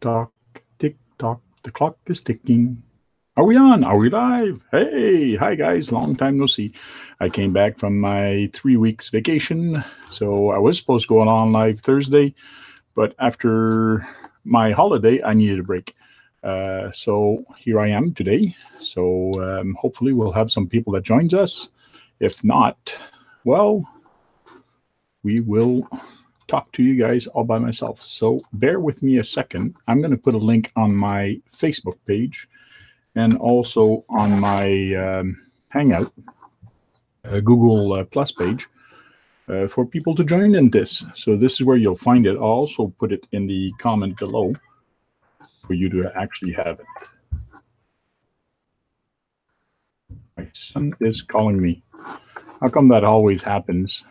tock, tick tock, the clock is ticking. Are we on? Are we live? Hey, hi guys, long time no see. I came back from my 3 weeks vacation, so I was supposed to go on live Thursday, but after my holiday, I needed a break. So here I am today. So hopefully we'll have some people that joins us. If not, well, we will talk to you guys all by myself. So bear with me a second. I'm going to put a link on my Facebook page and also on my Hangout, Google Plus page for people to join in this. So this is where you'll find it. I'll also put it in the comment below for you to actually have it. My son is calling me. How come that always happens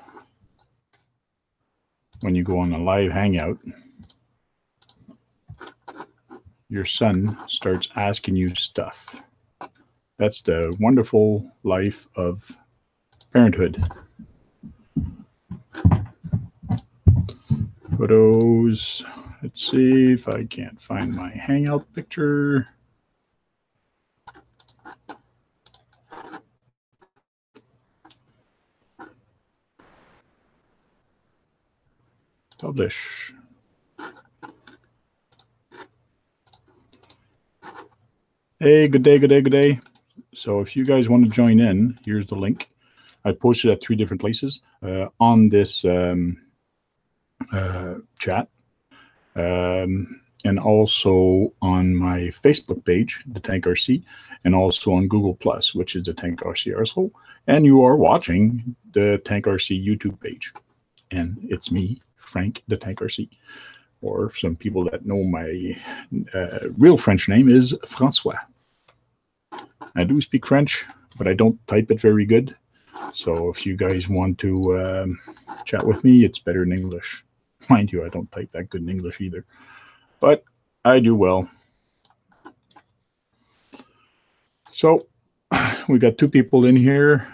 when you go on a live Hangout? Your son starts asking you stuff. That's the wonderful life of parenthood. Photos. Let's see if I can't find my Hangout picture. Publish. Hey, good day, good day, good day. So if you guys want to join in, here's the link. I posted at 3 different places on this chat. And also on my Facebook page, the Tank RC, and also on Google Plus, which is the Tank RC also. And you are watching the Tank RC YouTube page. And it's me, Frank, the Tank RC. Or some people that know my real French name is Francois. I do speak French, but I don't type it very good. So if you guys want to chat with me, it's better in English. Mind you, I don't type that good in English either. But I do well. So we got 2 people in here.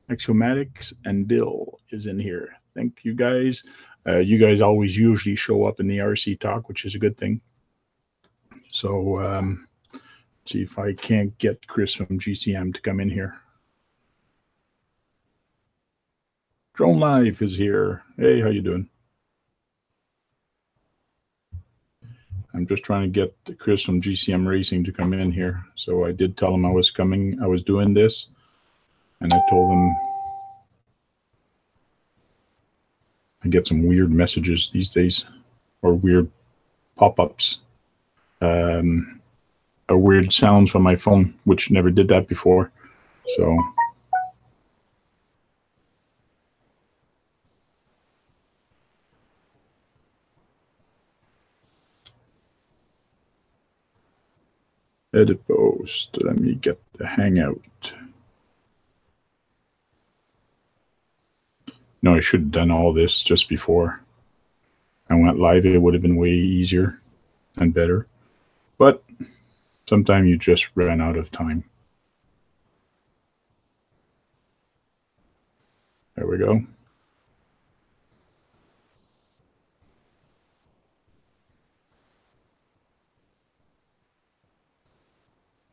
Axiomatics and Bill is in here. Thank you guys. You guys always usually show up in the RC talk, which is a good thing. So see if I can't get Chris from GCM to come in here. Drone Life is here. Hey, how you doing? I'm just trying to get Chris from GCM Racing to come in here. So I did tell him I was coming. I was doing this. And I told him I get some weird messages these days, or weird pop-ups, or weird sounds from my phone, which never did that before. So edit post. Let me get the Hangout. No, I should have done all this just before I went live. It would have been way easier and better. But sometimes you just ran out of time. There we go.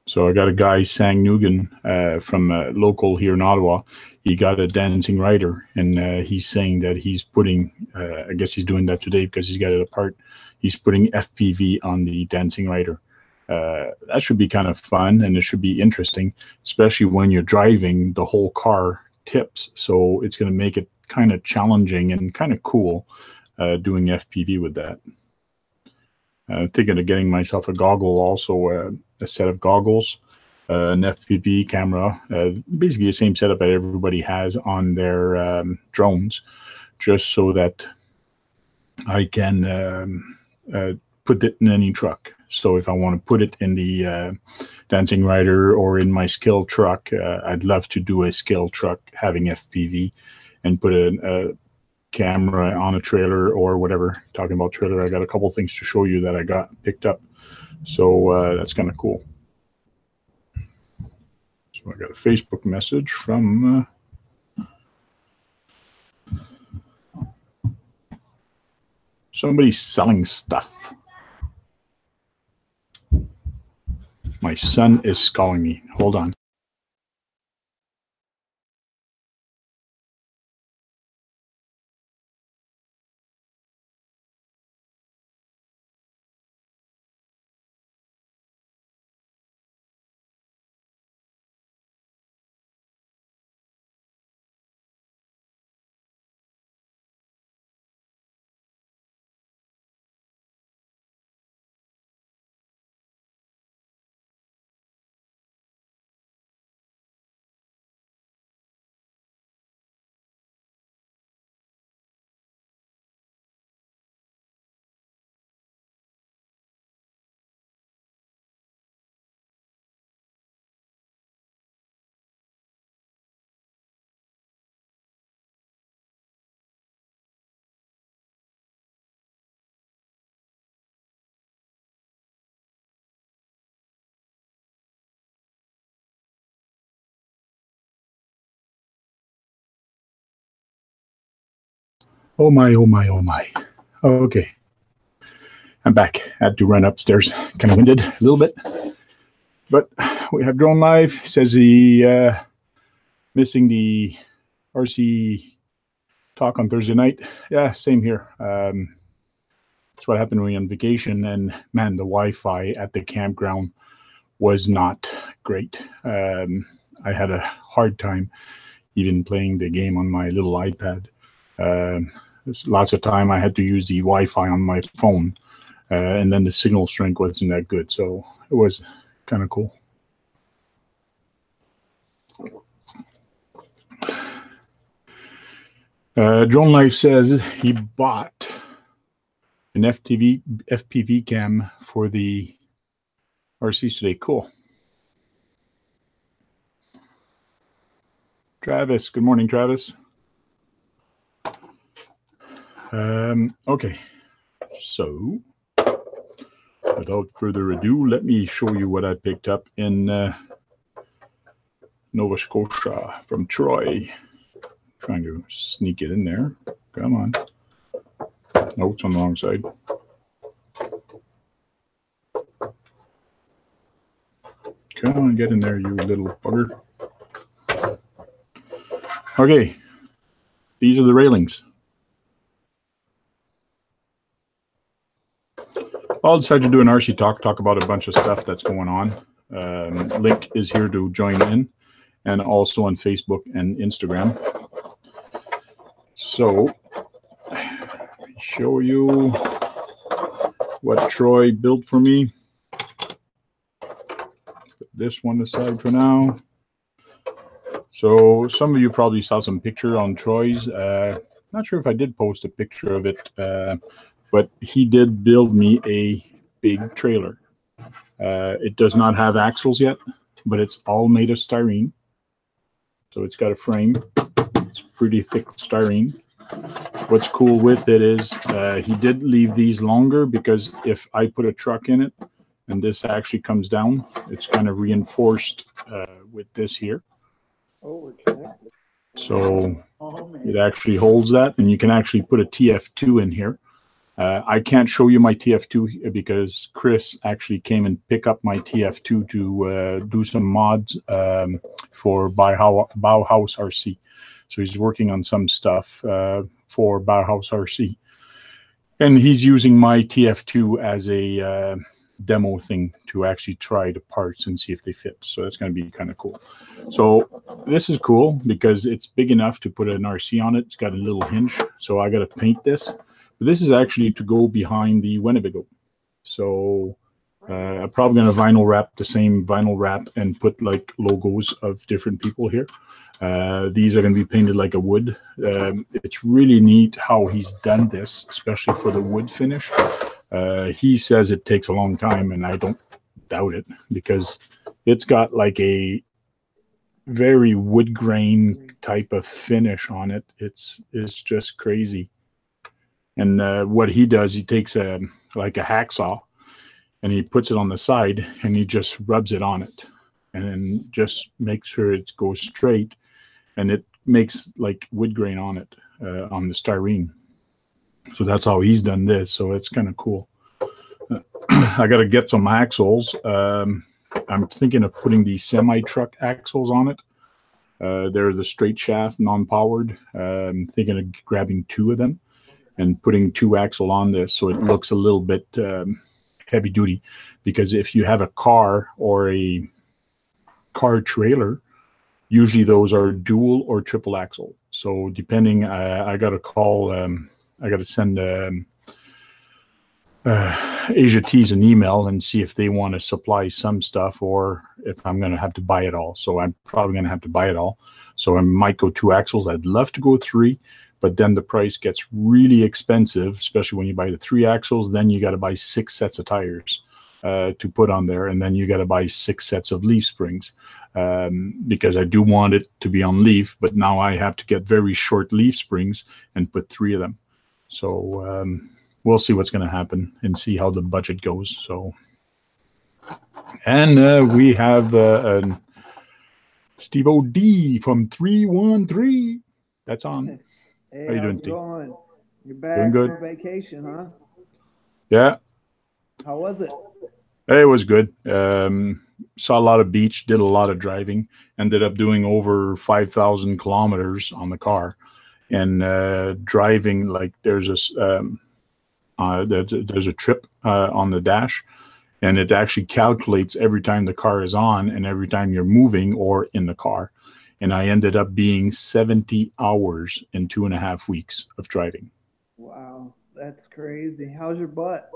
So I got a guy, Sang Nugan, from local here in Ottawa. He got a dancing rider, and he's saying that he's putting, I guess he's doing that today because he's got it apart. He's putting FPV on the dancing rider. That should be kind of fun, and it should be interesting, especially when you're driving, the whole car tips. So it's going to make it kind of challenging and kind of cool doing FPV with that. I'm thinking of getting myself a goggle, also a set of goggles, an FPV camera, basically the same setup that everybody has on their drones, just so that I can put it in any truck. So if I want to put it in the dancing rider or in my skill truck, I'd love to do a skill truck having FPV and put a camera on a trailer or whatever. Talking about trailer, I got a couple things to show you that I got picked up. So that's kind of cool. So I got a Facebook message from Somebody's selling stuff. My son is calling me. Hold on. Oh my, oh my, oh my. Okay. I'm back. I had to run upstairs. Kind of winded a little bit. But we have Drone Live. Says he missing the RC talk on Thursday night. Yeah, same here. That's what happened when we were on vacation. And man, the Wi-Fi at the campground was not great. I had a hard time even playing the game on my little iPad. Lots of time I had to use the Wi-Fi on my phone, and then the signal strength wasn't that good. So it was kind of cool. Drone Life says he bought an FPV cam for the RCs today. Cool. Travis, good morning, Travis. Okay, so without further ado, let me show you what I picked up in Nova Scotia from Troy. Trying to sneak it in there. Come on. No, it's on the wrong side. Come on, get in there, you little bugger. Okay, these are the railings. I'll decide to do an RC talk about a bunch of stuff that's going on. Link is here to join in, and also on Facebook and Instagram. So, let me show you what Troy built for me. Put this one aside for now. So, some of you probably saw some picture on Troy's. Not sure if I did post a picture of it, but he did build me a big trailer. It does not have axles yet, but it's all made of styrene. So it's got a frame. It's pretty thick styrene. What's cool with it is he did leave these longer because if I put a truck in it and this actually comes down, it's kind of reinforced with this here. So it actually holds that, and you can actually put a TF2 in here. I can't show you my TF2 because Chris actually came and picked up my TF2 to do some mods for Bauhaus RC. So he's working on some stuff for Bauhaus RC. And he's using my TF2 as a demo thing to actually try the parts and see if they fit. So that's going to be kind of cool. So this is cool because it's big enough to put an RC on it. It's got a little hinge. So I got to paint this. But this is actually to go behind the Winnebago. So I'm probably going to vinyl wrap the same vinyl wrap and put like logos of different people here. These are going to be painted like a wood. It's really neat how he's done this, especially for the wood finish. He says it takes a long time, and I don't doubt it because it's got like a very wood grain type of finish on it. It's just crazy. And what he does, he takes like a hacksaw and he puts it on the side and he just rubs it on it and then just makes sure it goes straight, and it makes like wood grain on it, on the styrene. So that's how he's done this. So it's kind of cool. I got to get some axles. I'm thinking of putting these semi-truck axles on it. They're the straight shaft, non-powered. I'm thinking of grabbing 2 of them and putting 2 axle on this so it looks a little bit heavy duty. Because if you have a car or a car trailer, usually those are dual or triple axle. So depending, I got to call, I got to send Asia Tees an email and see if they want to supply some stuff or if I'm going to have to buy it all. So I'm probably going to have to buy it all. So I might go 2 axles. I'd love to go 3, but then the price gets really expensive, especially when you buy the 3 axles. Then you got to buy 6 sets of tires to put on there. And then you got to buy 6 sets of leaf springs because I do want it to be on leaf, but now I have to get very short leaf springs and put 3 of them. So, we'll see what's going to happen and see how the budget goes. So, and we have Steve O.D. from 313. That's on. Hey, how you doing, Steve? You're back doing good from vacation, huh? Yeah. How was it? It was good. Saw a lot of beach, did a lot of driving, ended up doing over 5,000 kilometers on the car, and driving like there's this. There's a trip on the dash, and it actually calculates every time the car is on and every time you're moving or in the car. And I ended up being 70 hours in 2.5 weeks of driving. Wow, that's crazy. How's your butt?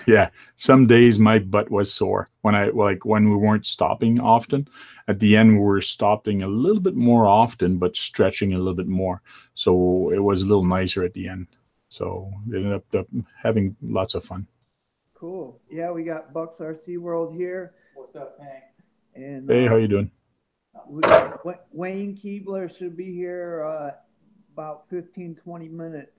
Yeah, some days my butt was sore when we weren't stopping often. At the end, we were stopping a little bit more often, but stretching a little bit more. So it was a little nicer at the end. So we ended up having lots of fun. Cool. Yeah, we got Bucks RC World here. What's up, Hank? And hey, how you doing? Wayne Keebler should be here about 15-20 minutes.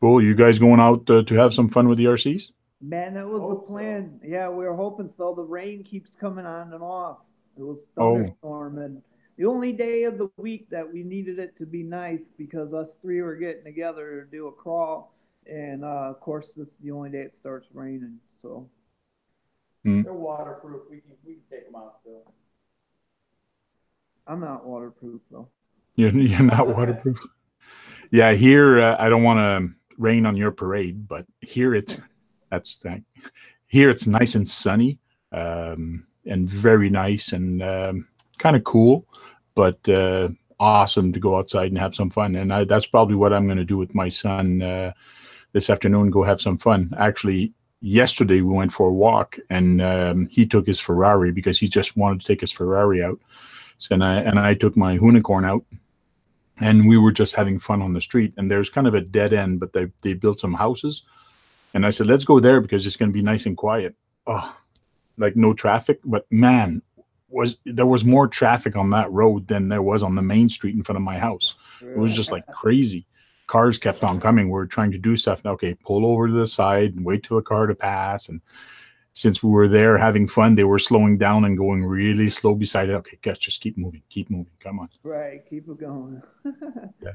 Cool. You guys going out to have some fun with the RCs? Man, that was the plan. Yeah, we were hoping so. The rain keeps coming on and off. It was thunderstorm, and the only day of the week that we needed it to be nice because us 3 were getting together to do a crawl, and of course this is the only day it starts raining. So they're waterproof. We can take them out still. I'm not waterproof though. You're not waterproof. Yeah, here I don't want to rain on your parade, but here it's nice and sunny and very nice and kind of cool, but awesome to go outside and have some fun. And that's probably what I'm going to do with my son this afternoon, go have some fun. Actually, yesterday we went for a walk, and he took his Ferrari because he just wanted to take his Ferrari out. So, and I took my unicorn out, and we were just having fun on the street. And there's kind of a dead end, but they built some houses. And I said, let's go there because it's going to be nice and quiet. Oh, like no traffic. But man, there was more traffic on that road than there was on the main street in front of my house. It was just like crazy. Cars kept on coming. We're trying to do stuff. Okay, pull over to the side and wait till the car to pass. And since we were there having fun, they were slowing down and going really slow beside it. Okay, guys, just keep moving. Come on. Right, keep it going. Yeah.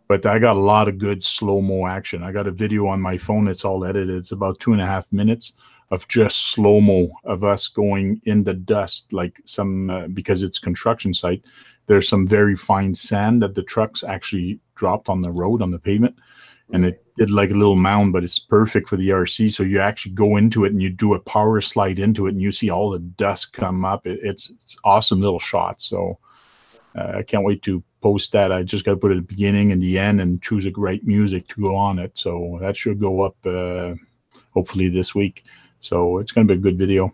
But I got a lot of good slow-mo action. I got a video on my phone. It's all edited. It's about 2.5 minutes of just slow-mo of us going in the dust, like some, because it's construction site. There's some very fine sand that the trucks actually dropped on the road, on the pavement. And it did like a little mound, but it's perfect for the RC. So you actually go into it and you do a power slide into it and you see all the dust come up. It's awesome little shots. So I can't wait to post that. I just got to put it at the beginning and the end and choose a great music to go on it. So that should go up hopefully this week. So it's going to be a good video.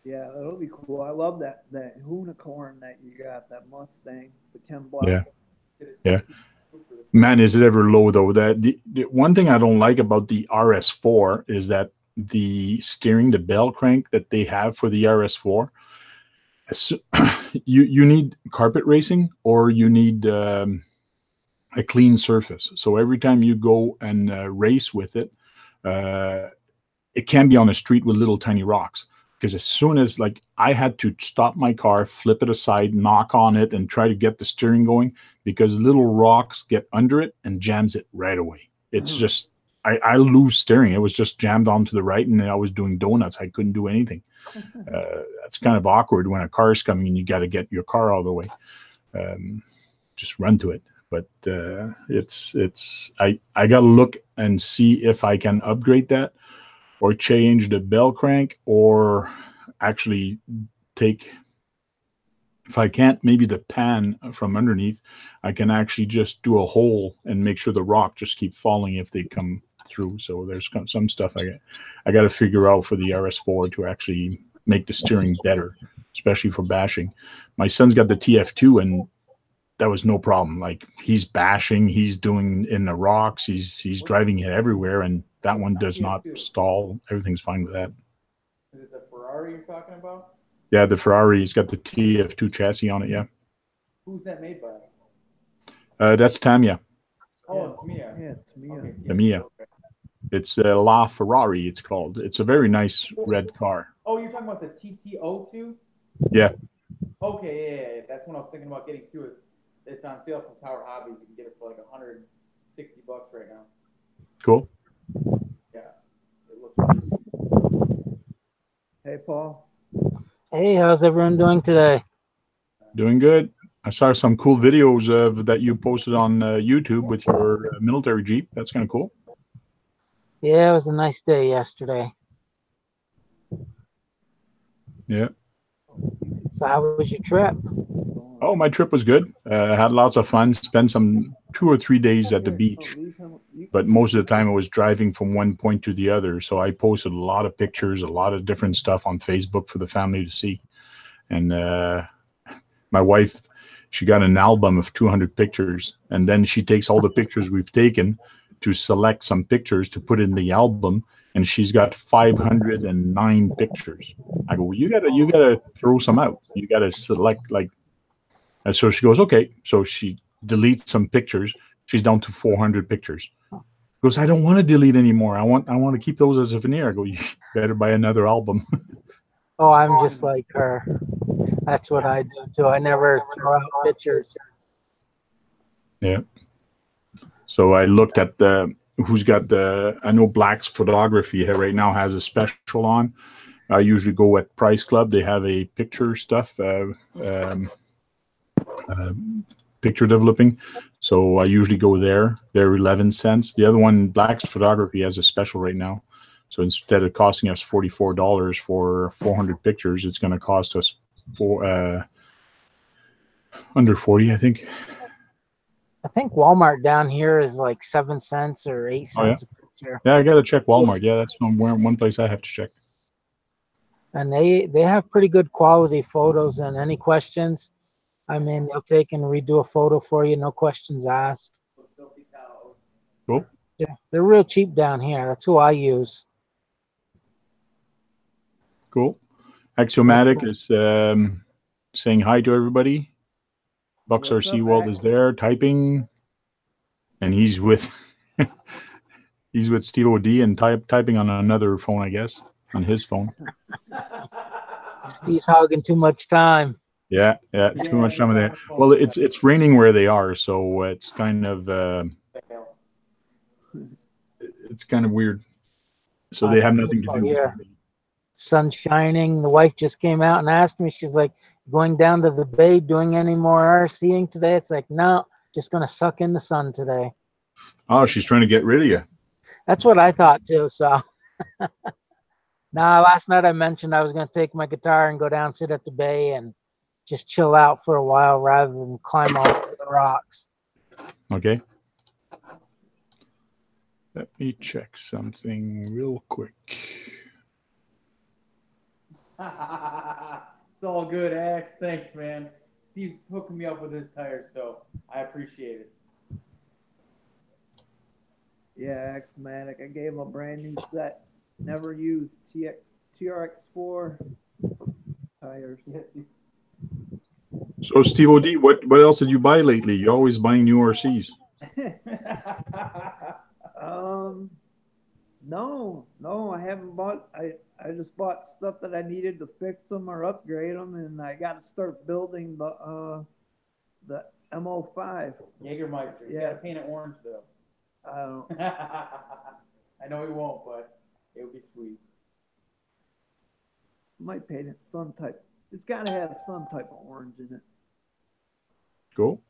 Yeah, that'll be cool. I love that unicorn that you got, that Mustang, the Ken Block. Yeah. Man, is it ever low though? That the one thing I don't like about the RS4 is that the steering, the bell crank that they have for the RS4, you need carpet racing or you need a clean surface. So every time you go and race with it, it can be on a street with little tiny rocks. Because as soon as like I had to stop my car, flip it aside, knock on it, and try to get the steering going because little rocks get under it and jams it right away. it's just I lose steering. It was just jammed onto the right, and I was doing donuts. I couldn't do anything. That's kind of awkward when a car's coming and you got to get your car out of the way. Just run to it. But I got to look and see if I can upgrade that or change the bell crank, or actually take, if I can't, maybe the pan from underneath, I can actually just do a hole and make sure the rock just keep falling if they come through. So there's some stuff I got to figure out for the RS4 to actually make the steering better, especially for bashing. My son's got the TF2, and that was no problem. Like, he's bashing, he's doing in the rocks, he's driving it everywhere, and that one does not stall. Everything's fine with that. Is it the Ferrari you're talking about? Yeah, the Ferrari. He's got the TF2 chassis on it. Yeah. Who's that made by? That's Tamiya. Oh, it's Mia. Yeah, it's Mia. Okay, The Mia. okay. It's La Ferrari. It's called. It's a very nice red car. Oh, you're talking about the TT02? Yeah. Okay, yeah. That's what I was thinking about getting too. It's on sale from Tower Hobbies. You can get it for like $160 right now. Cool. Yeah. It looks really. Hey, Paul. Hey, how's everyone doing today? Doing good. I saw some cool videos that you posted on YouTube with your military Jeep. That's kind of cool. Yeah, it was a nice day yesterday. Yeah. So how was your trip? Oh, my trip was good. I had lots of fun. Spent 2 or 3 days at the beach, but most of the time I was driving from one point to the other. So I posted a lot of pictures, a lot of different stuff on Facebook for the family to see. And my wife, she got an album of 200 pictures, and then she takes all the pictures we've taken to select some pictures to put in the album, and she's got 509 pictures. I go, well, you gotta throw some out. You gotta select, like. And so she goes, okay. So she deletes some pictures. She's down to 400 pictures. Goes, I don't want to delete anymore. I want to keep those as a veneer. I go, you better buy another album. Oh, I'm just like her. That's what I do too. I never throw out pictures. Yeah. So I looked at who's got I know Black's Photography right now has a special on. I usually go at Price Club. They have a picture stuff. Picture developing, so I usually go there. They're 11 cents. The other one, Black's Photography, has a special right now, so instead of costing us $44 for 400 pictures, it's going to cost us under 40, I think. I think Walmart down here is like 7 cents or 8 cents a picture. Yeah, I gotta check Walmart. Yeah, that's one place I have to check. And they have pretty good quality photos. And any questions, I mean, they'll take and redo a photo for you, no questions asked. Cool. Yeah, they're real cheap down here. That's who I use. Cool. Axiomatic is saying hi to everybody. Buxar Seawald is there typing, and he's with Steve O.D. and typing on another phone, I guess, on his phone. Steve's hogging too much time. Yeah, too much time of there. Well, it's raining where they are, so it's kind of weird. So they have nothing to do. Yeah. Sun shining. The wife just came out and asked me. She's like, "Going down to the bay, doing any more RCing today?" It's like, no, just gonna suck in the sun today. Oh, she's trying to get rid of you. That's what I thought too. So, last night I mentioned I was gonna take my guitar and go down, sit at the bay, and just chill out for a while rather than climb all over the rocks. Okay. Let me check something real quick. It's all good, Axe. Thanks, man. Steve's hooking me up with his tires, so I appreciate it. Yeah, Axiomatic. I gave him a brand new set. Never used TRX4 tires. Yes, So Steve O.D., what else did you buy lately? You're always buying new RCs. No, I haven't bought. I just bought stuff that I needed to fix them or upgrade them, and I got to start building the MO5. Jägermeister. You gotta paint it orange though. I don't. I know he won't, but it would be sweet. Might paint it some type. It's got to have some type of orange in it. Cool.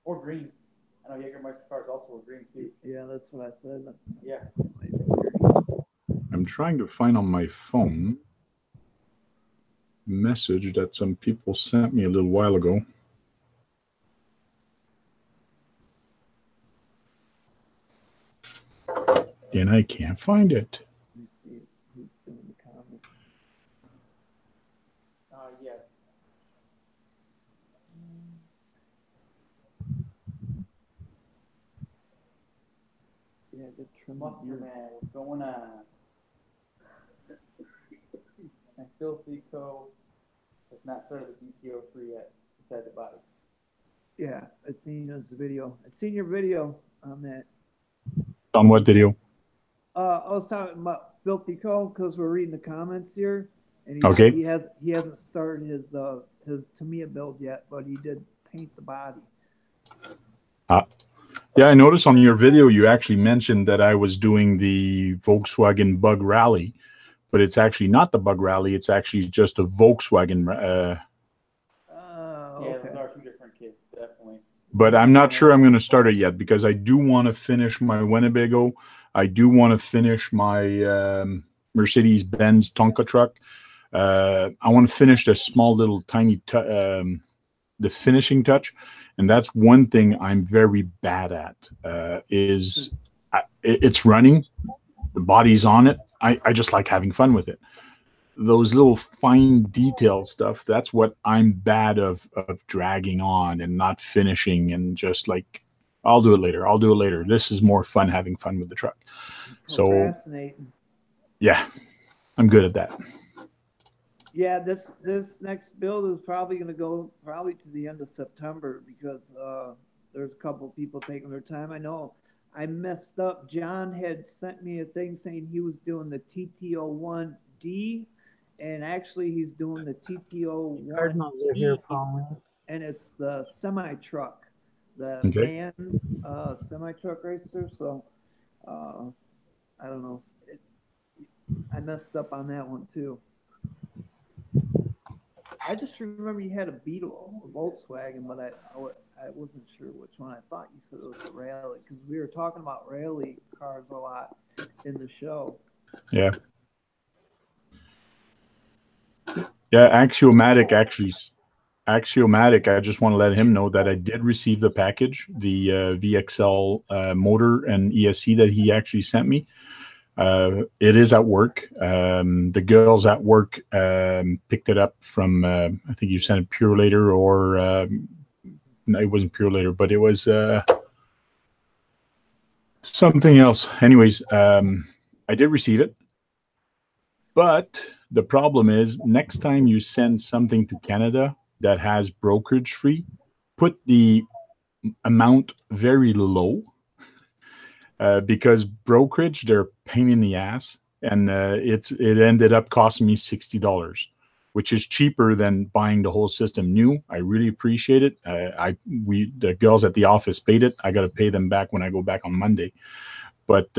Or green. I know Jägermeister cars also are green too. Yeah, that's what I said. Yeah. I'm trying to find on my phone a message that some people sent me a little while ago. And I can't find it. Let me see who's doing the comments. Yeah. Yeah, good trim. Monster Man, what's going on? And Filthy Co. has not started the DTO3 yet, beside the body. Yeah, I've seen his video. I've seen your video on that. On what video? I was talking about Filthy Co. because we're reading the comments here, and he hasn't started his Tamiya build yet, but he did paint the body. Yeah, I noticed on your video you actually mentioned that I was doing the Volkswagen Bug Rally, but it's actually not the Bug Rally. It's actually just a Volkswagen. Okay. Yeah, those are two different kits, definitely. But I'm not sure I'm going to start it yet because I do want to finish my Winnebago. I do want to finish my Mercedes-Benz Tonka truck. I want to finish the small little tiny the finishing touch, and that's one thing I'm very bad at. It's running, the body's on it. I just like having fun with it. Those little fine detail stuff, that's what I'm bad of dragging on and not finishing and just like, I'll do it later. I'll do it later. This is more fun having fun with the truck. So yeah, I'm good at that. Yeah, this next build is probably going to go to the end of September because there's a couple of people taking their time. I know I messed up. John had sent me a thing saying he was doing the TTO1D, and actually he's doing the TTO1E, and it's the semi-truck, the van semi-truck racer. So I don't know. I messed up on that one too. I just remember you had a Beetle, a Volkswagen, but I wasn't sure which one. I thought you said it was a rally because we were talking about rally cars a lot in the show. Yeah. Yeah, Axiomatic, I just want to let him know that I did receive the package, the VXL motor and ESC that he actually sent me. It is at work. The girls at work picked it up from, I think you sent it Pure Later, or no, it wasn't Pure Later, but it was something else. Anyways, I did receive it. But the problem is, next time you send something to Canada that has brokerage free, put the amount very low. Because brokerage, they're a pain in the ass, and it ended up costing me $60, which is cheaper than buying the whole system new. I really appreciate it. The girls at the office paid it. I got to pay them back when I go back on Monday. But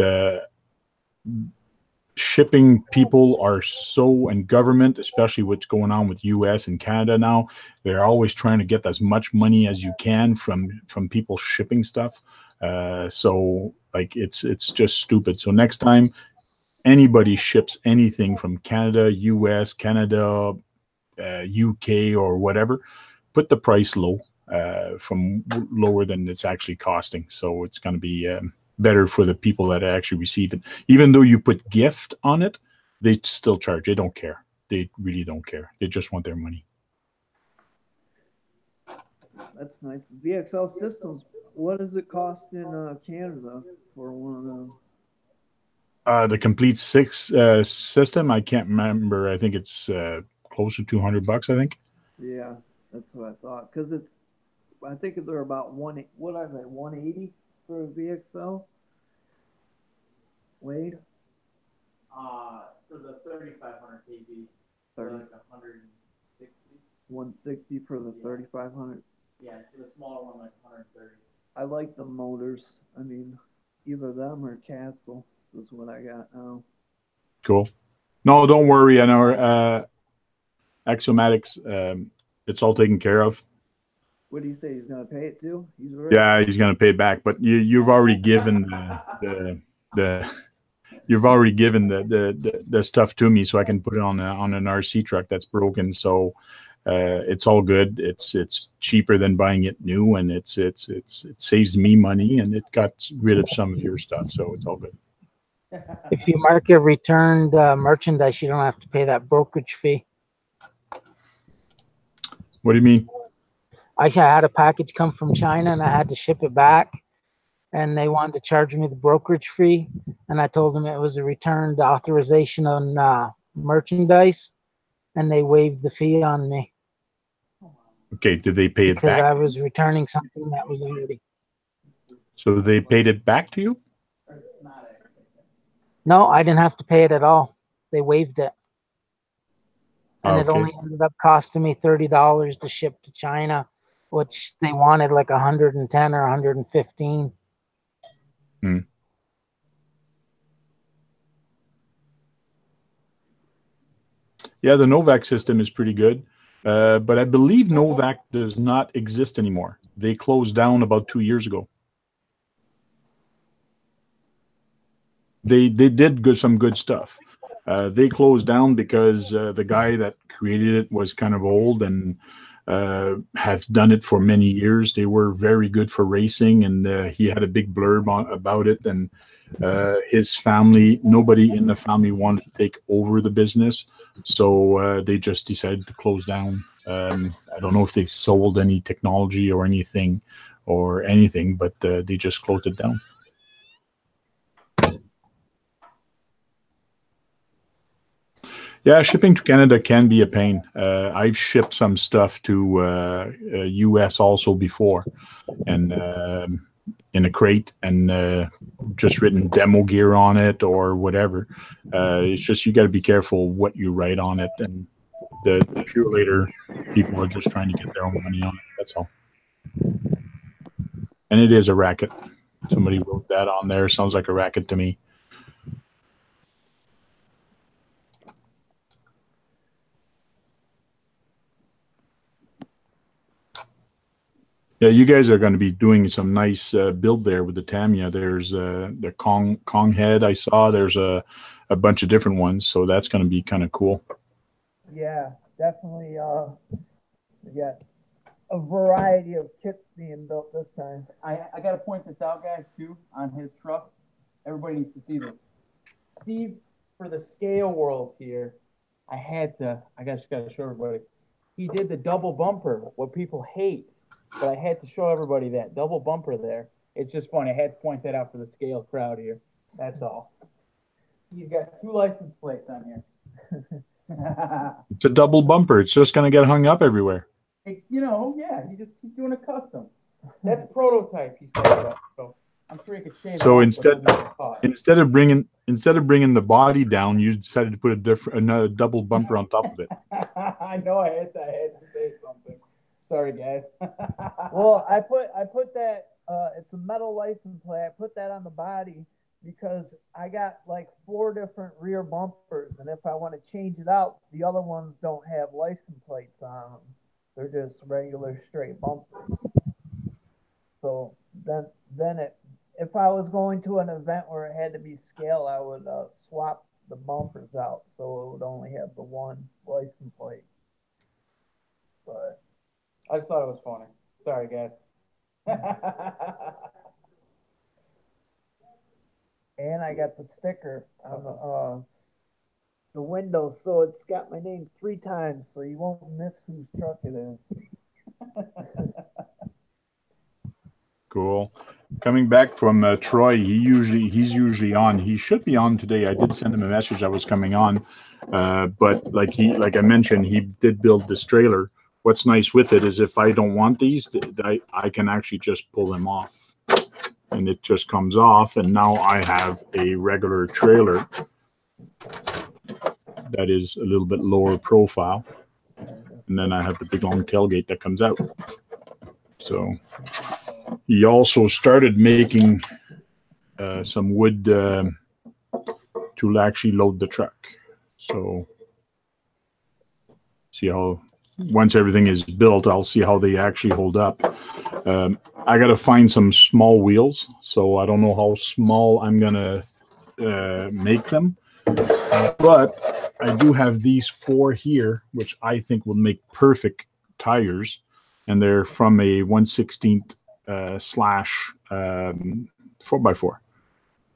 shipping people are so, and government, especially what's going on with US and Canada now, they're always trying to get as much money as you can from people shipping stuff. So like it's just stupid. So next time anybody ships anything from Canada, US, Canada, UK, or whatever, put the price low, from lower than it's actually costing. So it's going to be better for the people that actually receive it. Even though you put gift on it, they still charge. They don't care. They really don't care. They just want their money. That's nice. VXL Systems, what does it cost in Canada for one of them? The complete system, I can't remember. I think it's close to $200, I think. Yeah, that's what I thought. Because I think they're about 180 for a VXL. Wade? For the 3,500 kb, like 160. 160 for the 3,500. Yeah, for the smaller one, like 130. I like the motors. I mean, either them or Castle is what I got now. Cool. No, don't worry. I know Axiomatics, it's all taken care of. What do you say? He's gonna pay it too? He's Yeah, he's gonna pay it back. But you've already given you've already given the stuff to me, so I can put it on an RC truck that's broken. So it's all good. It's cheaper than buying it new, and it saves me money, and it got rid of some of your stuff, so it's all good. If you mark your returned merchandise, you don't have to pay that brokerage fee. What do you mean? I had a package come from China and I had to ship it back, and they wanted to charge me the brokerage fee, and I told them it was a returned authorization on merchandise, and they waived the fee on me. Okay, did they pay it back? Because I was returning something that was already. So they paid it back to you? No, I didn't have to pay it at all. They waived it. And it only ended up costing me $30 to ship to China, which they wanted like 110 or 115. Hmm. Yeah, the Novak system is pretty good. But I believe Novak does not exist anymore. They closed down about 2 years ago. They did some good stuff. They closed down because the guy that created it was kind of old and had done it for many years. They were very good for racing, and he had a big blurb about it. And his family, nobody in the family wanted to take over the business, so they just decided to close down. I don't know if they sold any technology or anything, but they just closed it down. Yeah, shipping to Canada can be a pain. I've shipped some stuff to US also before, and in a crate, and just written demo gear on it or whatever. It's just you got to be careful what you write on it, and the Purelator people are just trying to get their own money on it. That's all. And it is a racket. Somebody wrote that on there. Sounds like a racket to me. Yeah, you guys are going to be doing some nice build there with the Tamiya. There's the Kong head I saw. There's a bunch of different ones, so that's going to be kind of cool. Yeah, definitely. We got a variety of kits being built this time. I got to point this out, guys, too, on his truck. Everybody needs to see this. Steve, for the scale world here, I just got to show everybody. He did the double bumper, what people hate. But I had to show everybody that double bumper there. It's just funny. I had to point that out for the scale crowd here. That's all. He's got 2 license plates on here. It's a double bumper. It's just going to get hung up everywhere. Yeah. He's doing a custom. That's prototype. He said that. So I'm sure he could change. So instead of bringing the body down, you decided to put another double bumper on top of it. I know. I had to say something. Sorry, guys. Well, I put that. It's a metal license plate. I put that on the body because I got like 4 different rear bumpers, and if I want to change it out, the other ones don't have license plates on them. They're just regular straight bumpers. So then if I was going to an event where it had to be scale, I would swap the bumpers out so it would only have the 1 license plate. But I just thought it was funny. Sorry, guys. And I got the sticker on the window, so it's got my name 3 times, so you won't miss whose truck it is. Cool. Coming back from Troy, he's usually on. He should be on today. I did send him a message I was coming on, but like I mentioned, he did build this trailer. What's nice with it is if I don't want these, I can actually just pull them off, and it just comes off, and now I have a regular trailer that is a little bit lower profile, and then I have the big long tailgate that comes out. So he also started making some wood to actually load the truck. So see how, once everything is built, I'll see how they actually hold up. I got to find some small wheels, so I don't know how small I'm gonna make them, but I do have these 4 here, which I think will make perfect tires, and they're from a 1/16 slash 4x4.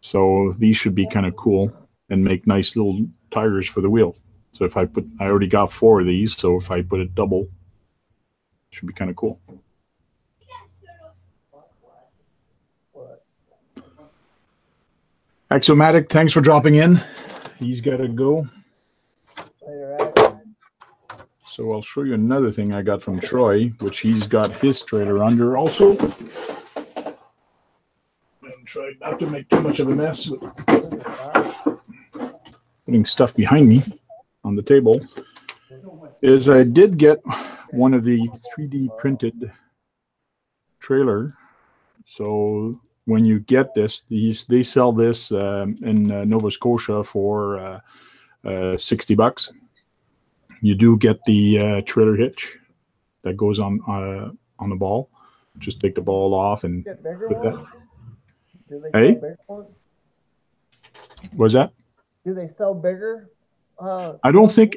So these should be kind of cool and make nice little tires for the wheel. So if I already got 4 of these, so if I put it double, it should be kind of cool. Axiomatic, thanks for dropping in. He's got to go. So I'll show you another thing I got from Troy, which he's got his trailer under also. And try not to make too much of a mess with putting stuff behind me on the table. Is I did get one of the 3D printed trailer. So when you get this, they sell this in Nova Scotia for $60. You do get the trailer hitch that goes on the ball. Just take the ball off and put that. Hey, what's that? Do they sell bigger? I don't think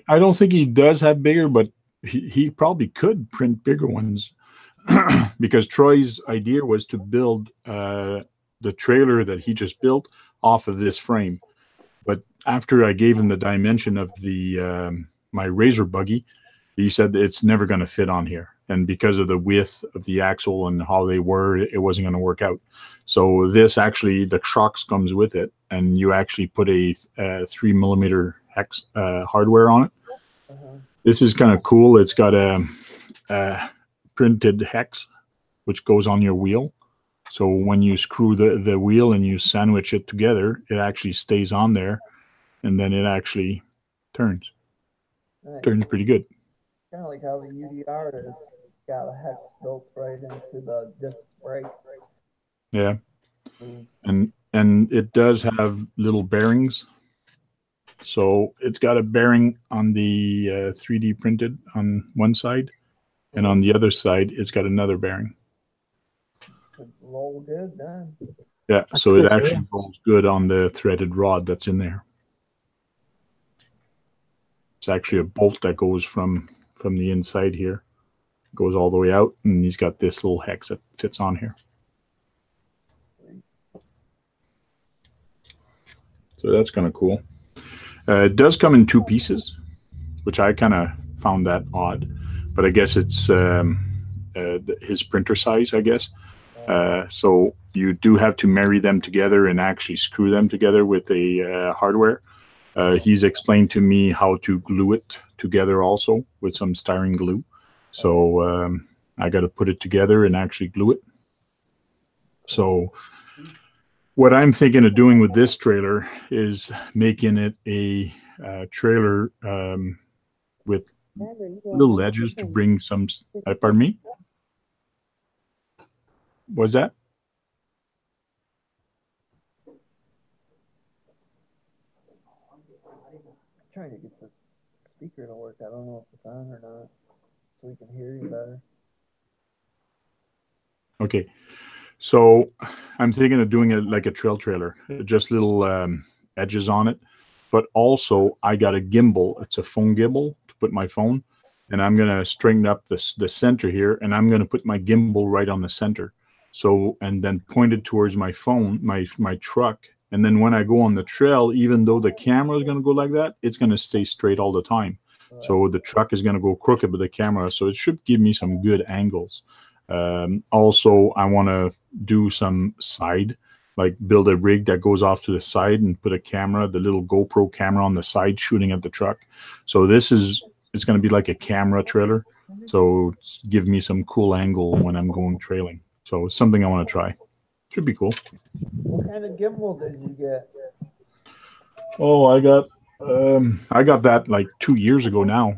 he does have bigger, but he probably could print bigger ones. Because Troy's idea was to build the trailer that he just built off of this frame. But after I gave him the dimension of the my Razor buggy, he said it's never going to fit on here. And because of the width of the axle and how they were, it wasn't going to work out. So this actually, the shocks comes with it, and you actually put a 3mm hex hardware on it. This is kind of cool. It's got a printed hex, which goes on your wheel. So when you screw the wheel and you sandwich it together, it actually stays on there, and then it actually turns. Nice. Turns pretty good. Kind of like how the UDR is got a hex built right into the disc brake. Yeah, and it does have little bearings. So it's got a bearing on the 3D printed on one side, and on the other side, it's got another bearing. Roll good, done. Yeah, so it actually rolls good on the threaded rod that's in there. It's actually a bolt that goes from the inside here, goes all the way out, and he's got this little hex that fits on here. So that's kind of cool. It does come in 2 pieces, which I kind of found that odd, but I guess it's his printer size, I guess. So you do have to marry them together and actually screw them together with a hardware. He's explained to me how to glue it together also with some styrene glue. So I got to put it together and actually glue it. So what I'm thinking of doing with this trailer is making it a trailer with little edges to bring some. Pardon me? What's that? I'm trying to get this speaker to work. I don't know if it's on or not, so we can hear you better. Okay. So I'm thinking of doing it like a trail trailer, just little edges on it. But also I got a gimbal. It's a phone gimbal to put my phone. And I'm going to straighten up the center here. And I'm going to put my gimbal right on the center. So, and then point it towards my phone, my truck. And then when I go on the trail, even though the camera is going to go like that, it's going to stay straight all the time. Right. So the truck is going to go crooked with the camera. So it should give me some good angles. Also, I want to do some side, like build a rig that goes off to the side and put a camera, the little GoPro camera on the side shooting at the truck. So it's going to be like a camera trailer. So give me some cool angle when I'm going trailing. So it's something I want to try. Should be cool. What kind of gimbal did you get? Oh, I got that like 2 years ago now.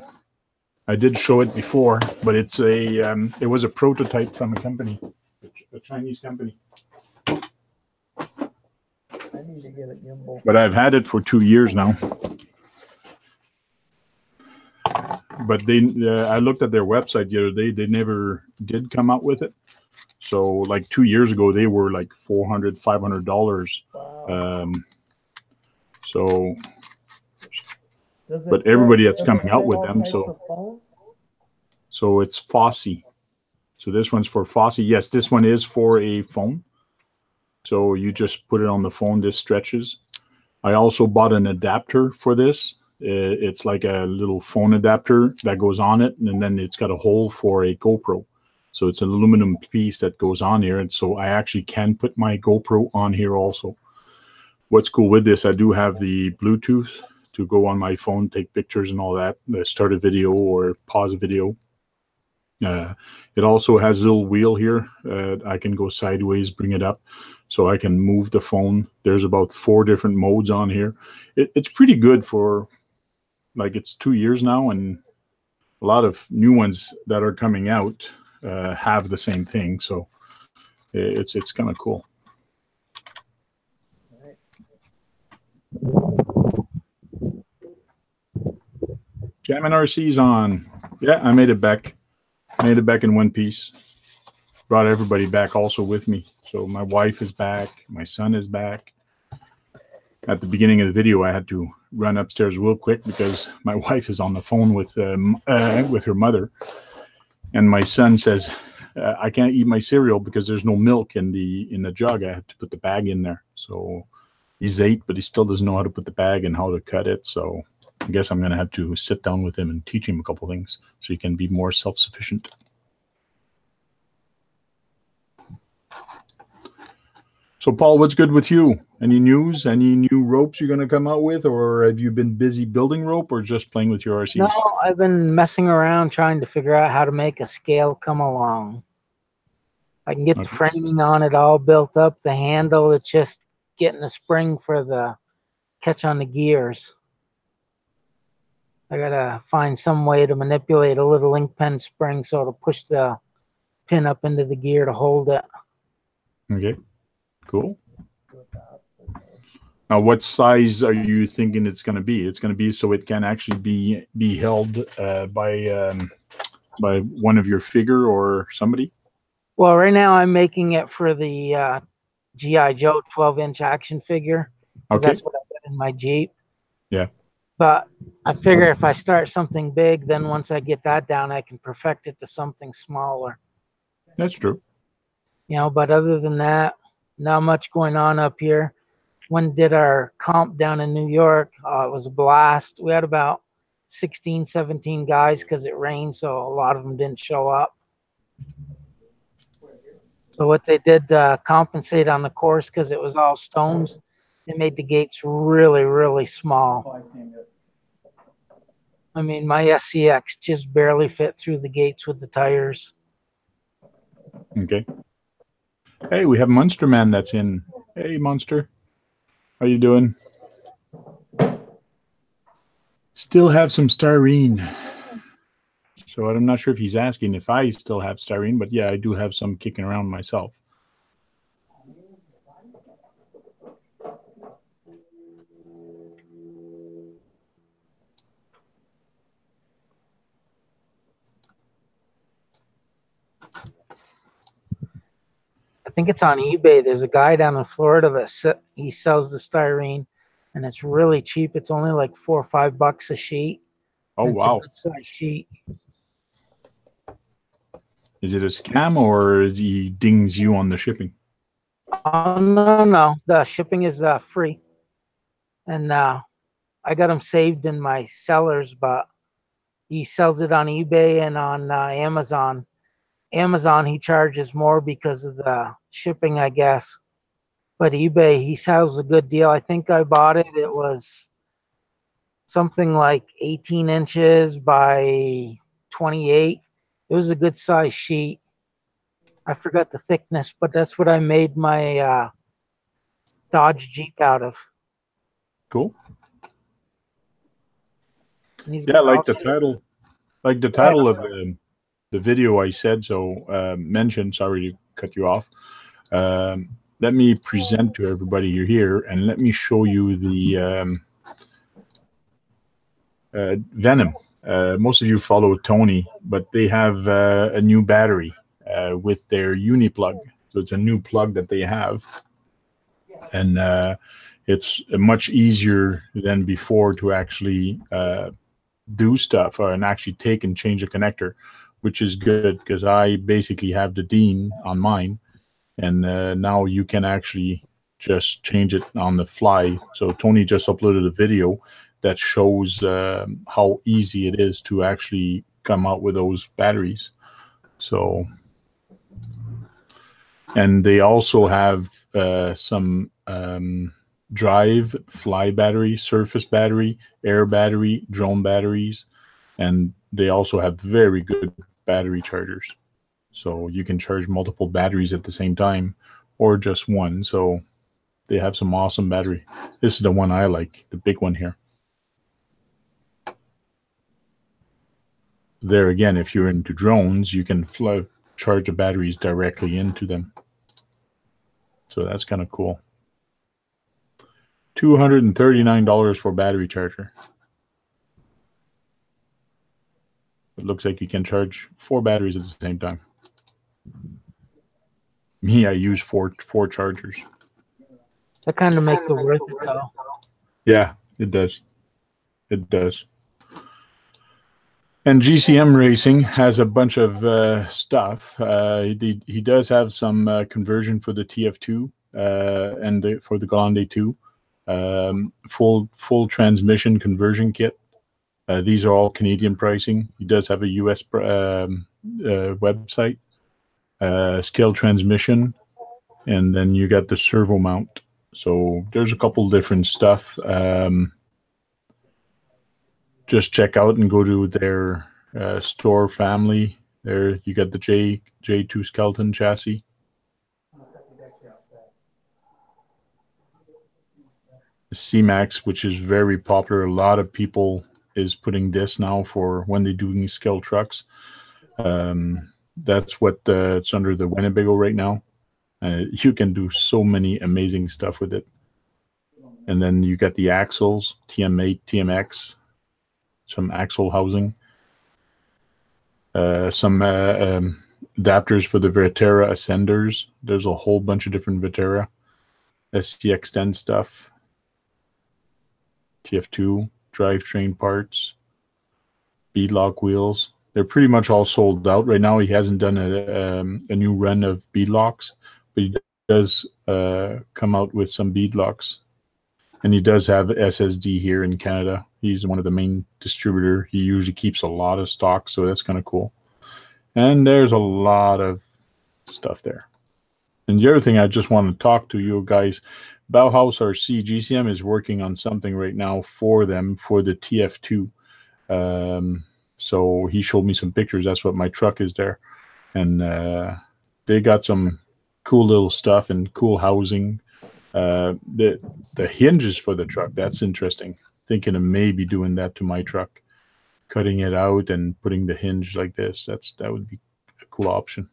I did show it before, but it's it was a prototype from a company, a Chinese company. I need to get a gimbal. But I've had it for 2 years now. But I looked at their website the other day. They never did come out with it. So like 2 years ago, they were like $400, $500. Wow. So, but everybody that's coming out with them, so it's Fosse. So this one's for Fosse. Yes, this one is for a phone. So you just put it on the phone. This stretches. I also bought an adapter for this. It's like a little phone adapter that goes on it, and then it's got a hole for a GoPro. So it's an aluminum piece that goes on here, and so I actually can put my GoPro on here also. What's cool with this, I do have the Bluetooth to go on my phone, take pictures and all that, start a video or pause a video. It also has a little wheel here. I can go sideways, bring it up, so I can move the phone. There's about 4 different modes on here. It's pretty good for, like, it's 2 years now, and a lot of new ones that are coming out have the same thing. So it's kind of cool. Jam and RC's on. Yeah, I made it back. Made it back in one piece. Brought everybody back also with me. So my wife is back. My son is back. At the beginning of the video, I had to run upstairs real quick because my wife is on the phone with her mother. And my son says, I can't eat my cereal because there's no milk in the jug. I have to put the bag in there. So he's 8, but he still doesn't know how to put the bag and how to cut it. So I guess I'm going to have to sit down with him and teach him a couple things so he can be more self-sufficient. So, Paul, what's good with you? Any news? Any new ropes you're going to come out with? Or have you been busy building rope or just playing with your RCs? No, I've been messing around trying to figure out how to make a scale come along. I can get the framing on it all built up. The handle, it's just getting a spring for the catch on the gears. I gotta find some way to manipulate a little ink pen spring so it'll push the pin up into the gear to hold it. Okay, cool. Now, what size are you thinking it's going to be? It's going to be so it can actually be held by one of your figure or somebody? Well, right now I'm making it for the G.I. Joe 12-inch action figure because that's what I've got in my Jeep. Yeah. But I figure if I start something big, then once I get that down, I can perfect it to something smaller. That's true. You know, but other than that, not much going on up here. When did our comp down in New York? It was a blast. We had about 16, 17 guys because it rained, so a lot of them didn't show up. So what they did to compensate on the course, because it was all stones, they made the gates really, really small. I mean, my SCX just barely fit through the gates with the tires. Okay. Hey, we have Monster Man that's in. Hey, Monster. How you doing? Still have some styrene. So I'm not sure if he's asking if I still have styrene, but yeah, I do have some kicking around myself. I think it's on eBay. There's a guy down in Florida that he sells the styrene, and it's really cheap. It's only like $4 or $5 a sheet. Oh, wow. It's a good size sheet. Is it a scam or he dings you on the shipping? Oh, no. The shipping is free. And I got him saved in my sellers, but he sells it on eBay and on Amazon. Amazon, he charges more because of the shipping, I guess. But eBay, he sells a good deal. I think I bought it. It was something like 18 inches by 28. It was a good size sheet. I forgot the thickness, but that's what I made my Dodge Jeep out of. Cool. Yeah, like the title. Like the title of the video I said, so mentioned, sorry to cut you off. let me present to everybody here, and let me show you the Venom. Most of you follow Tony, but they have a new battery with their uni plug. So it's a new plug that they have, and it's much easier than before to actually do stuff and actually take and change a connector, which is good because I basically have the Dean on mine, and now you can actually just change it on the fly. So Tony just uploaded a video that shows how easy it is to actually come out with those batteries. So, and they also have some drive, fly battery, surface battery, air battery, drone batteries, and they also have very good battery chargers. So you can charge multiple batteries at the same time or just one. So they have some awesome battery. This is the one I like, the big one here. There again, if you're into drones, you can charge the batteries directly into them. So that's kind of cool. $239 for battery charger. It looks like you can charge 4 batteries at the same time. Me, I use four chargers. That kind of makes it worth it, though. Yeah, it does. It does. And GCM Racing has a bunch of stuff. He does have some conversion for the TF2 and for the Grande 2. Full transmission conversion kit. These are all Canadian pricing. He does have a US website. Scale transmission. And then you got the servo mount. So there's a couple different stuff. Just check out and go to their store family. There you got the J2 skeleton chassis. The C-Max, which is very popular. A lot of people is putting this now for when they're doing scale trucks. That's what it's under the Winnebago right now. You can do so many amazing stuff with it. And then you got the axles, TM8, TMX, some axle housing, some adapters for the Vertera Ascenders. There's a whole bunch of different Vertera, SC Extend stuff, TF2, drivetrain parts, beadlock wheels. They're pretty much all sold out right now. He hasn't done a new run of beadlocks, but he does come out with some beadlocks. And he does have SSD here in Canada. He's one of the main distributor. He usually keeps a lot of stock, so that's kind of cool. And there's a lot of stuff there. And the other thing I just want to talk to you guys, Bauhaus RC, GCM is working on something right now for them for the TF2. So he showed me some pictures. That's what my truck is there. And they got some cool little stuff and cool housing. The hinges for the truck, that's interesting. Thinking of maybe doing that to my truck, cutting it out and putting the hinge like this. That would be a cool option.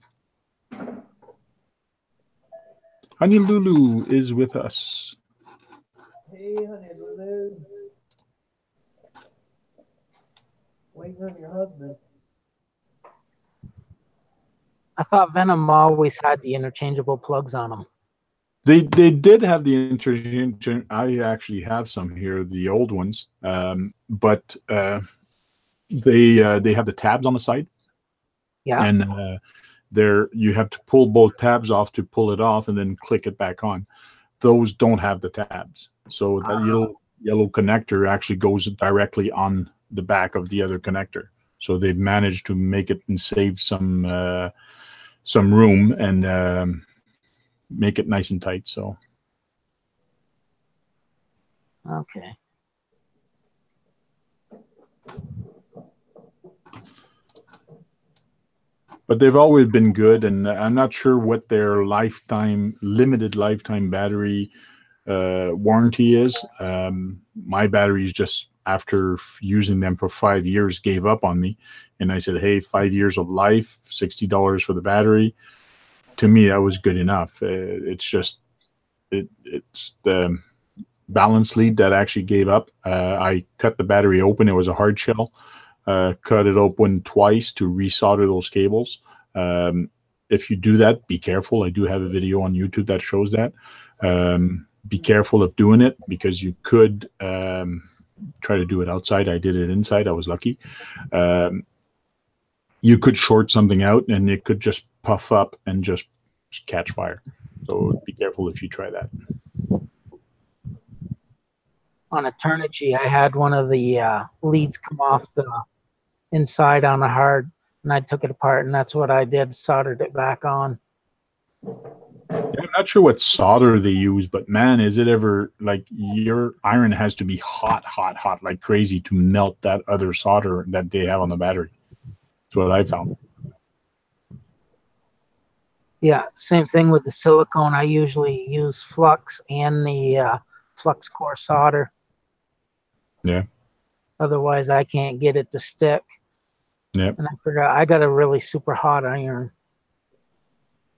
Honey Lulu is with us. Hey, Honey Lulu. Waiting on your husband. I thought Venom always had the interchangeable plugs on them. They did have the interchange. I actually have some here, the old ones, but they have the tabs on the side. Yeah, and there you have to pull both tabs off to pull it off, and then click it back on. Those don't have the tabs, so that yellow connector actually goes directly on the back of the other connector. So they've managed to make it and save some room and make it nice and tight. So okay. But they've always been good, and I'm not sure what their limited lifetime battery warranty is. My batteries just after using them for 5 years gave up on me, and I said, hey, 5 years of life, $60 for the battery. To me, that was good enough. It's just it's the balance lead that actually gave up. I cut the battery open. It was a hard shell. Cut it open twice to resolder those cables. If you do that, be careful. I do have a video on YouTube that shows that. Be careful of doing it because you could try to do it outside. I did it inside. I was lucky. You could short something out and it could just puff up and just catch fire. So be careful if you try that. On a Turnigy, I had one of the leads come off the inside on a hard, and I took it apart, and that's what I did, soldered it back on. I'm not sure what solder they use, but man, is it ever like your iron has to be hot, hot, hot like crazy to melt that other solder that they have on the battery. That's what I found. Yeah, same thing with the silicone. I usually use flux and the flux core solder. Yeah. Otherwise, I can't get it to stick. Yep. And I forgot I got a really super hot iron,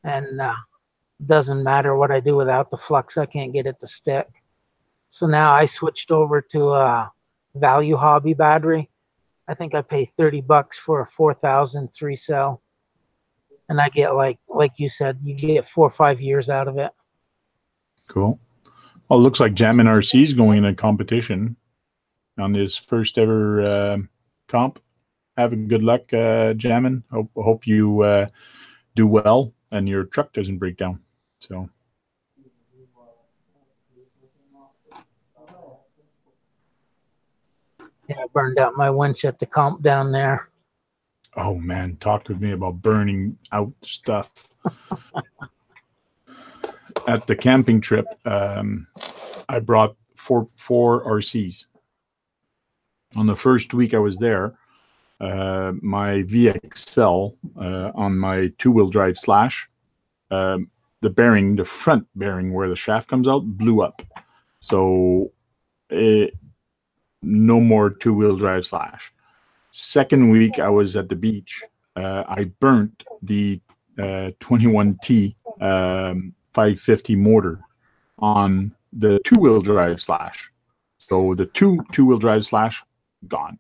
and doesn't matter what I do without the flux, I can't get it to stick. So now I switched over to a Value Hobby battery. I think I pay $30 for a 4,000 3-cell, and I get like you said, you get 4 or 5 years out of it. Cool. Well, it looks like Jammin' RC is going in a competition on his first ever comp. Have a good luck, Jammin'. Hope you do well and your truck doesn't break down. So. Yeah, I burned out my winch at the comp down there. Oh man, talk with me about burning out stuff. At the camping trip, I brought four RCs. On the first week I was there, my VXL on my 2-wheel drive Slash, the bearing, the front bearing where the shaft comes out, blew up. So no more 2-wheel drive Slash. Second week I was at the beach. I burnt the 21T 550 motor on the 2-wheel drive Slash. So the two-wheel drive Slash gone.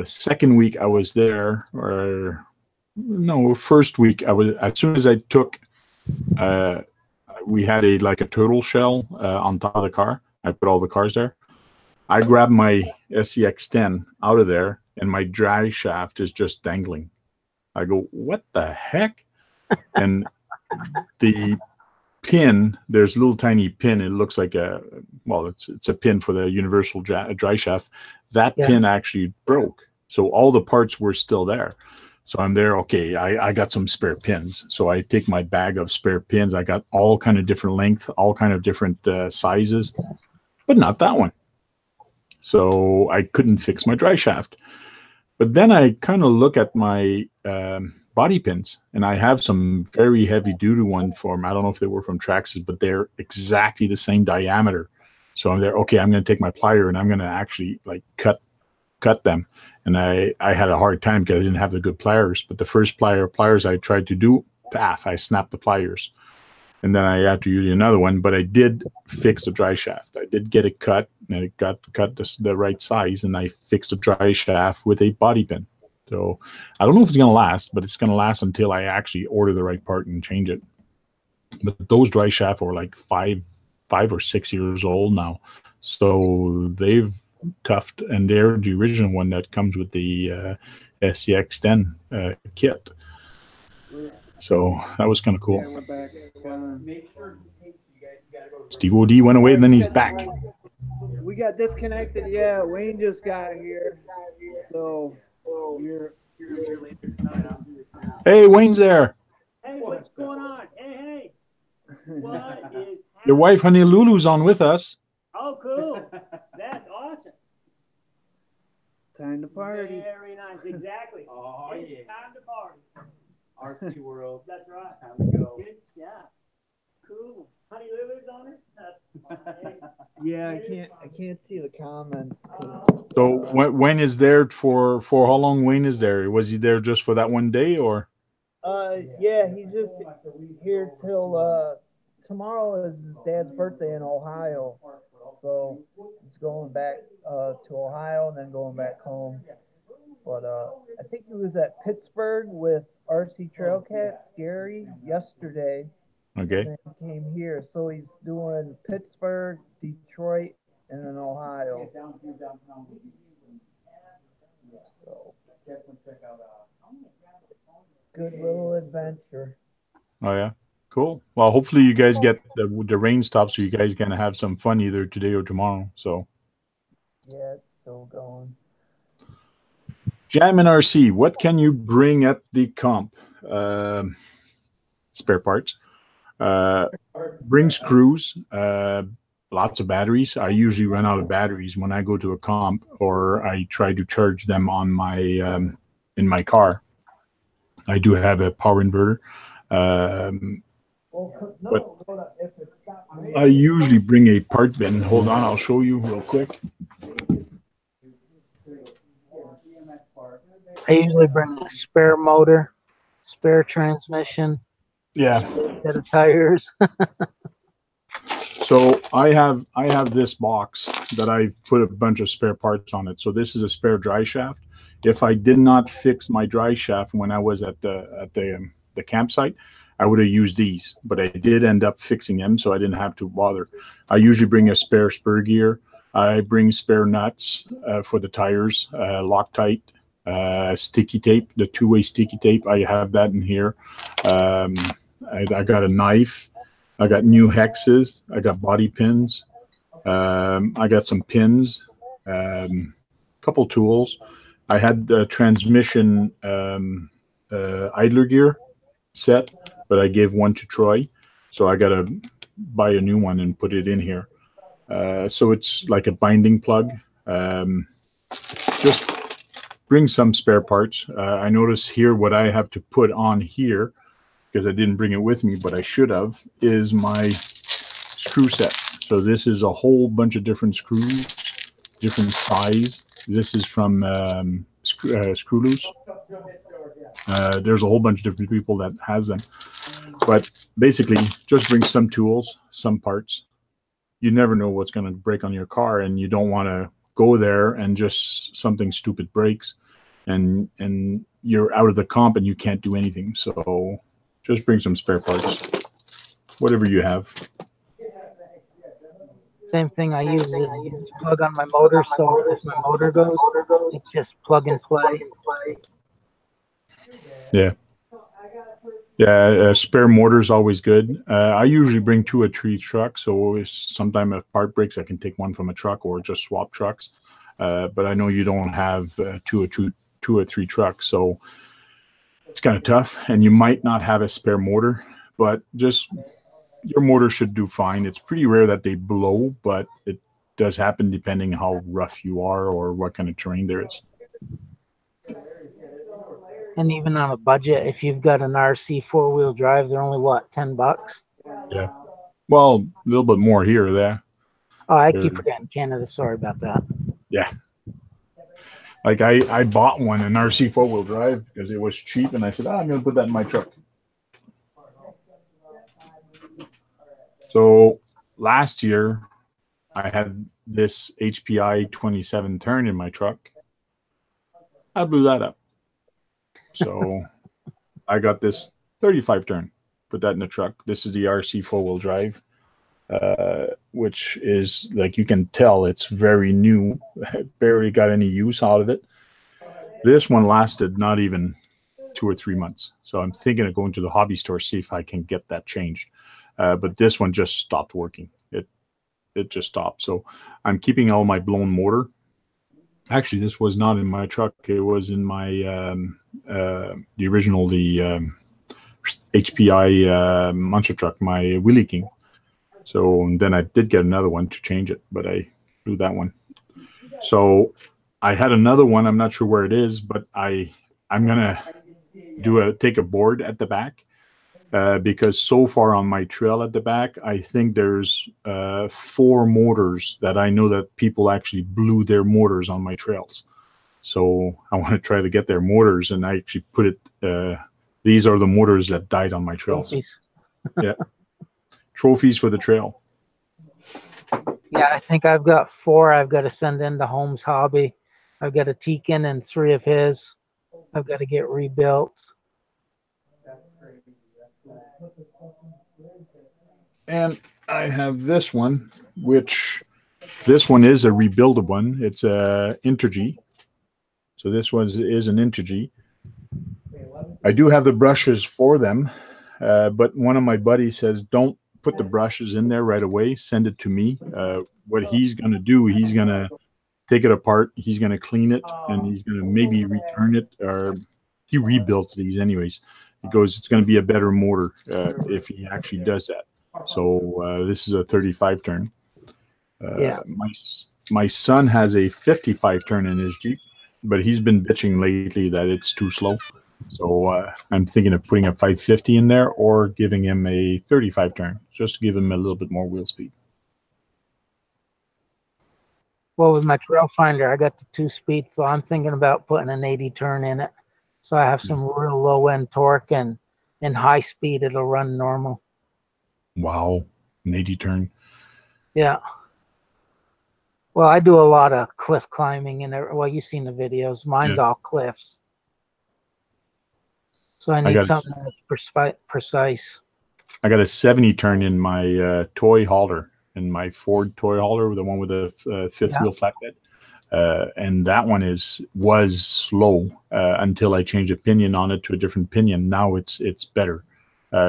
Second week I was there, or no, first week I was, as soon as I took, we had a turtle shell on top of the car. I put all the cars there. I grabbed my SCX-10 out of there and my dry shaft is just dangling. I go, what the heck? And the pin, there's a little tiny pin. It looks like it's a pin for the universal dry shaft. That pin actually broke. So all the parts were still there. So I'm there. Okay, I got some spare pins. So I take my bag of spare pins. I got all kind of different length, all kind of different sizes, but not that one. So I couldn't fix my dry shaft. But then I kind of look at my body pins, and I have some very heavy duty one from, I don't know if they were from Traxxas, but they're exactly the same diameter. So I'm there, okay, I'm going to take my plier and I'm going to actually cut them. And I had a hard time because I didn't have the good pliers. But the first pliers I tried to do, I snapped the pliers. And then I had to use another one, but I did fix the dry shaft. I did get it cut, and it got cut the right size, and I fixed the dry shaft with a body pin. So I don't know if it's going to last, but it's going to last until I actually order the right part and change it. But those dry shafts are like five or 6 years old now. So they've toughed, and they're the original one that comes with the SCX-10 kit. So that was kind of cool. Steve O.D. went away, and then he's back. We got disconnected. Yeah, Wayne just got here. So you're later tonight. Hey, Wayne's there. Hey, what's going on? Hey. What is Your wife, Honey Lulu's on with us. Oh, cool. That's awesome. Time to party. Very nice. Exactly. Oh, it's yeah. time to party. RC World. That's right. Time to go. Good. Yeah. Cool. Honey Lulu's on it? Hey. Yeah, I can't see the comments. So Wayne is there for how long? Wayne is there? Was he there just for that one day, or? Yeah, he's just here till tomorrow is his dad's birthday in Ohio, so he's going back to Ohio and then going back home. But I think he was at Pittsburgh with RC Trailcats, Gary, yesterday. Okay. And then he came here, so he's doing Pittsburgh, Detroit, and then Ohio. So, good little adventure. Oh yeah, cool. Well, hopefully you guys get the rain stop, so you guys can have some fun either today or tomorrow. So yeah, it's still going. Jam and RC, what can you bring at the comp? Spare parts. Bring screws. Lots of batteries. I usually run out of batteries when I go to a comp, or I try to charge them on my in my car. I do have a power inverter. But I usually bring a part bin. Hold on, I'll show you real quick. I usually bring a spare motor, spare transmission, Yeah, set of tires. so I have this box that I put a bunch of spare parts on it. So this is a spare dry shaft. If I did not fix my dry shaft when I was at the campsite, I would have used these, but I did end up fixing them, so I didn't have to bother. I usually bring a spare spur gear. I bring spare nuts for the tires, Loctite, sticky tape, the two-way sticky tape. I have that in here. I got a knife. I got new hexes. I got body pins. I got some pins, couple tools. I had the transmission idler gear set, but I gave one to Troy, so I got to buy a new one and put it in here. So it's like a binding plug. Just bring some spare parts. I notice here what I have to put on here, because I didn't bring it with me, but I should have, is my screw set. So this is a whole bunch of different screws, different size. This is from Screw Loose. There's a whole bunch of different people that has them. But basically, just bring some tools, some parts. You never know what's going to break on your car, and you don't want to go there and just something stupid breaks, and you're out of the comp and you can't do anything. So just bring some spare parts, whatever you have. Same thing I use is plug on my motor, so if my motor goes, it's just plug and play. Yeah. Yeah, spare motor is always good. I usually bring 2 or 3 trucks, so if sometime a part breaks, I can take one from a truck or just swap trucks. But I know you don't have 2 or 3 trucks, so it's kind of tough. And you might not have a spare motor, but just your motor should do fine. It's pretty rare that they blow, but it does happen depending how rough you are or what kind of terrain there is. And even on a budget, if you've got an RC 4-wheel drive, they're only what, $10? Yeah. Well, a little bit more here or there. Oh, I keep forgetting Canada. Sorry about that. Yeah. Like I bought one, an RC 4-wheel drive, because it was cheap, and I said, I'm going to put that in my truck. So last year, I had this HPI 27 turn in my truck. I blew that up. So I got this 35 turn, put that in the truck. This is the RC 4-wheel drive, which is, like, you can tell it's very new. Barely got any use out of it. This one lasted not even 2 or 3 months. So I'm thinking of going to the hobby store, see if I can get that changed. But this one just stopped working. It just stopped. So I'm keeping all my blown motor. Actually, this was not in my truck. It was in my the original HPI monster truck, my Wheelie King. So then I did get another one to change it, but I blew that one. So I had another one. I'm not sure where it is, but I'm gonna take a board at the back. Because so far on my trail at the back, I think there's 4 motors that I know that people actually blew their motors on my trails. So I want to try to get their motors, and I actually put it, these are the motors that died on my trails. Yeah. trophies for the trail. Yeah, I think I've got 4 I've got to send into Holmes Hobby. I've got a Tekin and 3 of his. I've got to get rebuilt. And I have this one, which this one is a rebuilded one. It's a Intergy. So this one is an Intergy. I do have the brushes for them, but one of my buddies says, don't put the brushes in there right away. Send it to me. What he's going to do, he's going to take it apart. He's going to clean it, and he's going to maybe return it, or he rebuilds these anyways. He goes, it's going to be a better motor if he actually does that. So this is a 35 turn. Yeah. My son has a 55 turn in his Jeep, but he's been bitching lately that it's too slow. So I'm thinking of putting a 550 in there or giving him a 35 turn just to give him a little bit more wheel speed. Well, with my trail finder, I got the 2-speed, so I'm thinking about putting an 80 turn in it. So I have some real low end torque, and in high speed, it'll run normal. Wow, an 80 turn. Yeah. Well, I do a lot of cliff climbing, and well, you've seen the videos. Mine's all cliffs. So I need something that's precise. I got a 70 turn in my toy hauler, in my Ford toy hauler, the one with the fifth wheel flatbed. And that one was slow until I changed a pinion on it to a different pinion. Now it's better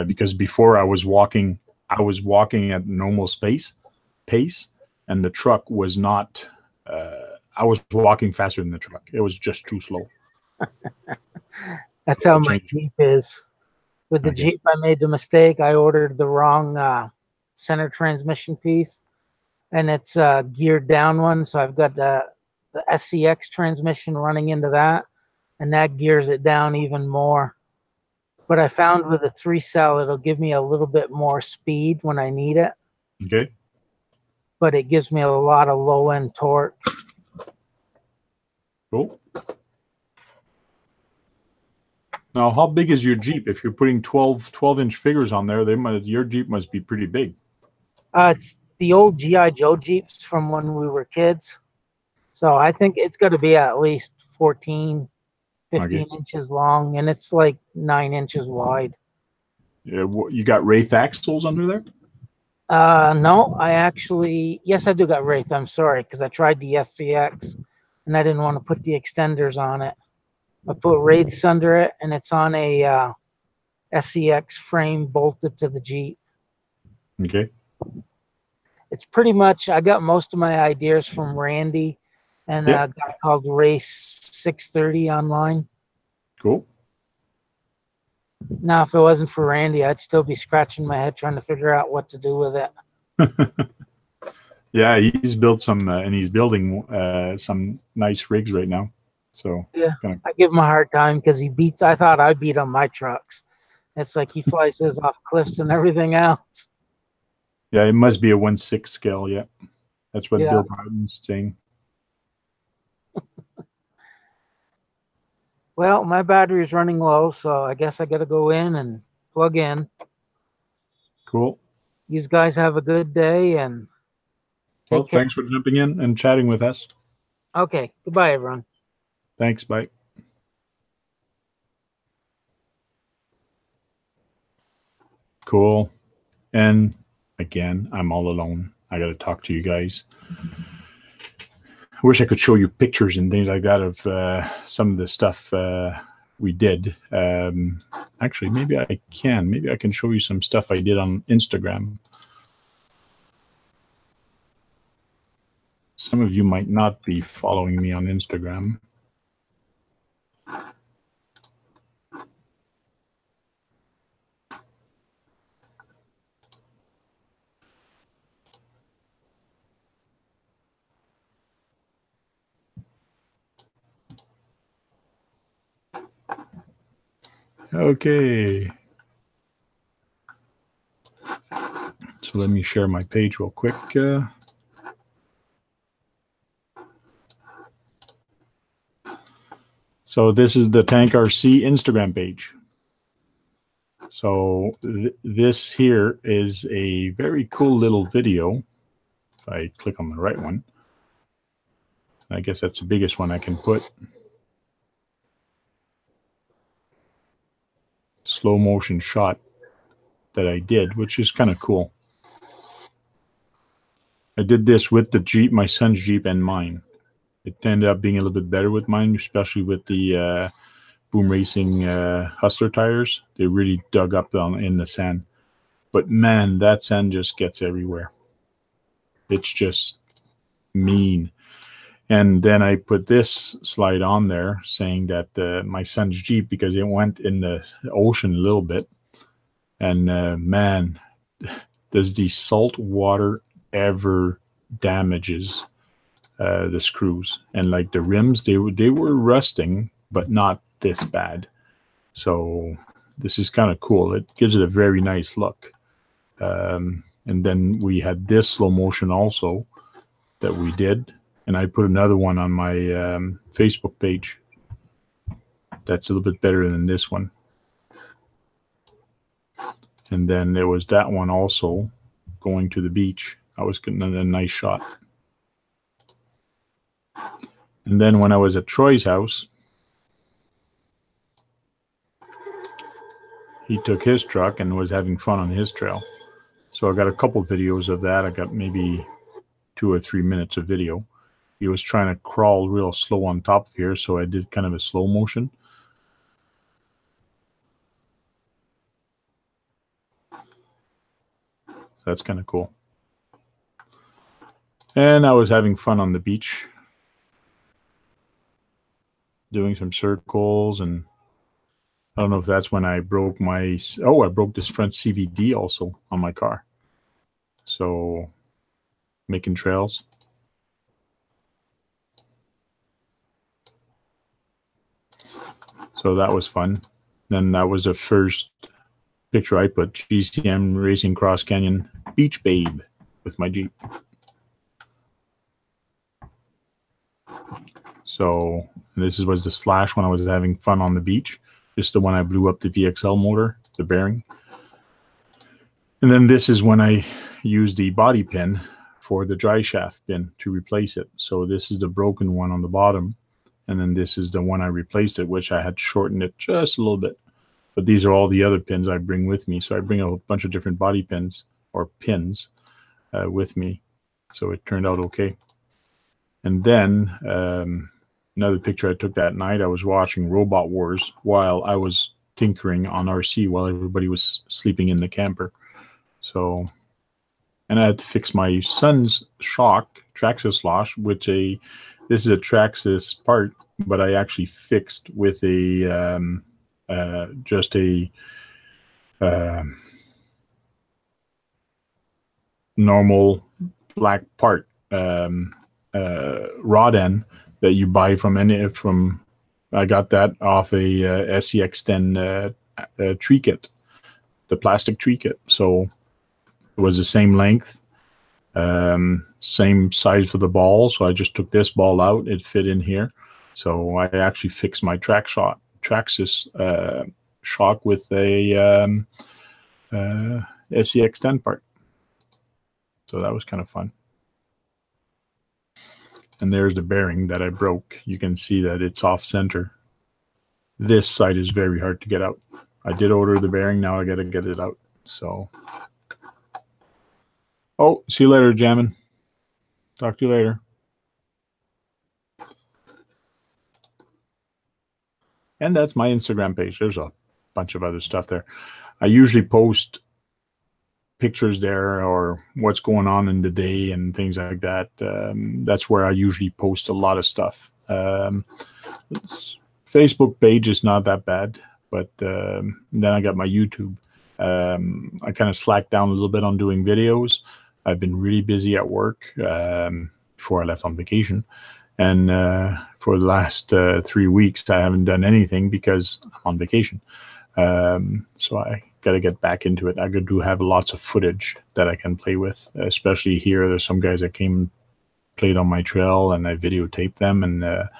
because before I was walking at normal pace, and the truck was not. I was walking faster than the truck. It was just too slow. That's how my Jeep is. With the Jeep, I made the mistake. I ordered the wrong center transmission piece, and it's a geared down one. So I've got the SCX transmission running into that, and that gears it down even more. But I found with a 3-cell, it'll give me a little bit more speed when I need it. Okay. But it gives me a lot of low-end torque. Cool. Now, how big is your Jeep? If you're putting 12-inch figures on there, your Jeep must be pretty big. It's the old G.I. Joe Jeeps from when we were kids. So I think it's got to be at least 14, 15 inches long, and it's like 9 inches wide. Yeah, you got Wraith axles under there? No, yes, I do got Wraith. I'm sorry, because I tried the SCX, and I didn't want to put the extenders on it. I put Wraiths under it, and it's on a SCX frame bolted to the Jeep. Okay. It's pretty much, I got most of my ideas from Randy and a guy called Race 630 online. Cool. Now, if it wasn't for Randy, I'd still be scratching my head trying to figure out what to do with it. Yeah, he's built some, and he's building some nice rigs right now. So yeah, I give him a hard time because I thought I beat on my trucks. It's like he flies his off cliffs and everything else. Yeah, it must be a 1/6 scale. Yeah, that's what Bill Biden's saying. Well, my battery is running low, so I guess I got to go in and plug in. Cool. You guys have a good day, and well, thanks for jumping in and chatting with us. Okay, goodbye, everyone. Thanks, bye. Cool. And again, I'm all alone. I got to talk to you guys. I wish I could show you pictures and things like that of some of the stuff we did. Actually, maybe I can. Maybe I can show you some stuff I did on Instagram. Some of you might not be following me on Instagram. Okay. So let me share my page real quick. So this is the Tank RC Instagram page. So this here is a very cool little video. If I click on the right one, I guess that's the biggest one I can put. Slow motion shot that I did, which is kind of cool. I did this with the Jeep, my son's Jeep, and mine. It ended up being a little bit better with mine, especially with the Boom Racing Hustler tires. They really dug up in the sand. But man, that sand just gets everywhere. It's just mean. And then I put this slide on there saying that my son's Jeep, because it went in the ocean a little bit. And man, does the salt water ever damages the screws. And like the rims, they were rusting, but not this bad. So this is kind of cool. It gives it a very nice look. And then we had this slow motion also that we did. And I put another one on my Facebook page. That's a little bit better than this one. And then there was that one also going to the beach. I was getting a nice shot. And then when I was at Troy's house, he took his truck and was having fun on his trail. So I got a couple videos of that. I got maybe 2 or 3 minutes of video. He was trying to crawl real slow on top of here, so I did kind of a slow motion. That's kind of cool. And I was having fun on the beach, doing some circles, and I don't know if that's when I broke my, I broke this front CVD also on my car. So making trails. So that was fun. Then that was the first picture I put, GCM Racing Cross Canyon Beach Babe with my Jeep. So this was the slash when I was having fun on the beach. This is the one I blew up the VXL motor, the bearing. And then this is when I used the body pin for the dry shaft pin to replace it. So this is the broken one on the bottom. And then this is the one I replaced it, which I had shortened it just a little bit. But these are all the other pins I bring with me. So I bring a bunch of different body pins or pins with me. So it turned out okay. And then another picture I took that night, I was watching Robot Wars while I was tinkering on RC while everybody was sleeping in the camper. So, and I had to fix my son's shock, Traxxas lock, which this is a Traxxas part, but I actually fixed with a just a normal black part, rod end that you buy from I got that off a SCX10 tree kit, the plastic tree kit. So it was the same length, same size for the ball. So I just took this ball out. It fit in here. So I actually fixed my Traxxas shock with a SCX10 part. So that was kind of fun. And there's the bearing that I broke. You can see that it's off center. This side is very hard to get out. I did order the bearing. Now I got to get it out. So, oh, see you later, Jammin. Talk to you later. And that's my Instagram page. There's a bunch of other stuff there. I usually post pictures there or what's going on in the day and things like that. That's where I usually post a lot of stuff. Facebook page is not that bad, but then I got my YouTube. I kind of slacked down a little bit on doing videos. I've been really busy at work before I left on vacation. And for the last 3 weeks, I haven't done anything because I'm on vacation. So I got to get back into it. I do have lots of footage that I can play with, especially here. There's some guys that came and played on my trail, and I videotaped them. And I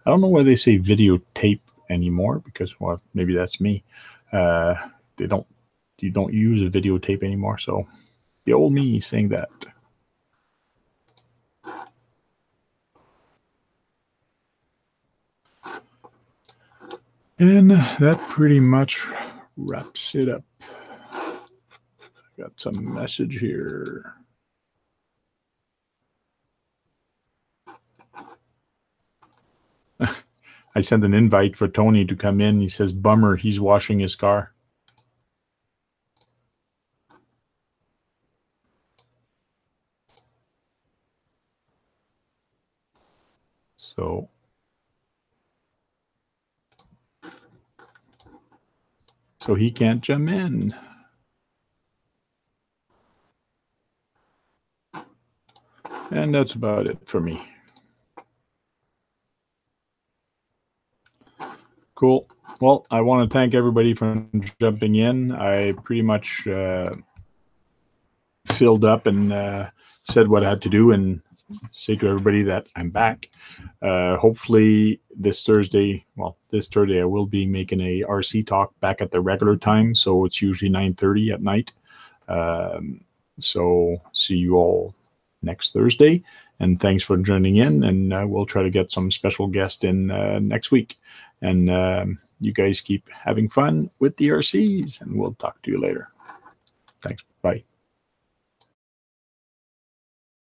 don't know why they say videotape anymore because, well, maybe that's me. They don't you don't use a videotape anymore. So the old me saying that. And that pretty much wraps it up. Got some message here. I sent an invite for Tony to come in. He says, bummer, he's washing his car. So he can't jump in. And that's about it for me. Cool. Well, I want to thank everybody for jumping in. I pretty much filled up and said what I had to do, and say to everybody that I'm back. Hopefully this Thursday I will be making a RC talk back at the regular time. So it's usually 9:30 at night. So see you all next Thursday. And thanks for joining in. And we'll try to get some special guest in next week. And you guys keep having fun with the RCs, and we'll talk to you later. Thanks. Bye.